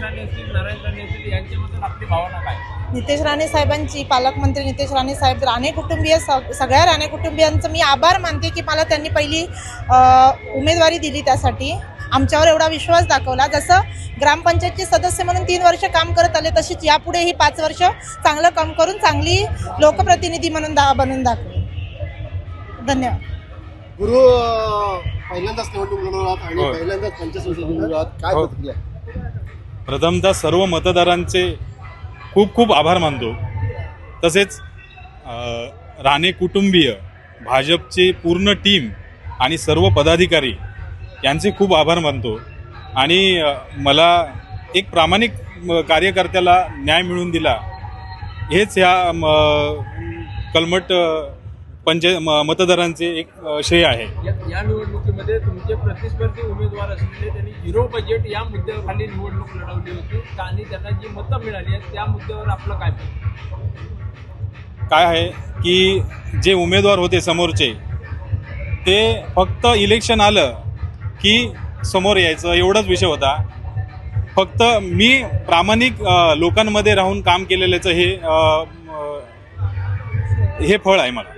राणे असतील, नारायण राणे असतील, यांच्याबद्दल आपली भावना काय? नितेश राणे साहेबांची, पालकमंत्री नितेश राणे साहेब, राणे कुटुंबीय सगळ्या राणे कुटुंबियांचं मी आभार मानते की मला त्यांनी पहिली उमेदवारी दिली, त्यासाठी आमच्यावर एवढा विश्वास दाखवला. जसं ग्रामपंचायतचे सदस्य म्हणून 3 वर्ष काम करत आले, तशीच यापुढेही 5 वर्ष चांगलं काम करून चांगली लोकप्रतिनिधी म्हणून बनून दाखवू. धन्यवाद. गुरु पहिल्यांदाच निवडणूक लढवतात आणि पहिल्यांदाच पंचायत समिती लढवतात, काय प्रतिक्रिया? प्रथमतः सर्व मतदारांचे खूप खूप आभार मानतो. तसेच राणे कुटुंबीय, भाजपची पूर्ण टीम आणि सर्व पदाधिकारी यांचे खूप आभार मानतो. आणि मला एक प्रामाणिक कार्यकर्त्याला न्याय मिळवून दिला, हेच ह्या कलमट मतदारांचे एक श्रेय आहे. या निवडणुकीमध्ये तुमचे प्रतिस्पर्धी उमेदवार असलेले त्यांनी 0 बजेट या मुद्द्यावर खाली निवडणूक लढवली होती आणि त्यांना जी मतं मिळाली आहेत त्या मुद्द्यावर आपलं काय आहे की जे उमेदवार होते समोरचे, ते फक्त इलेक्शन आलं की समोर यायचं एवढाच विषय होता. फक्त मी प्रामाणिक लोकांमध्ये राहून काम केलेल्याचं हे फळ आहे मला.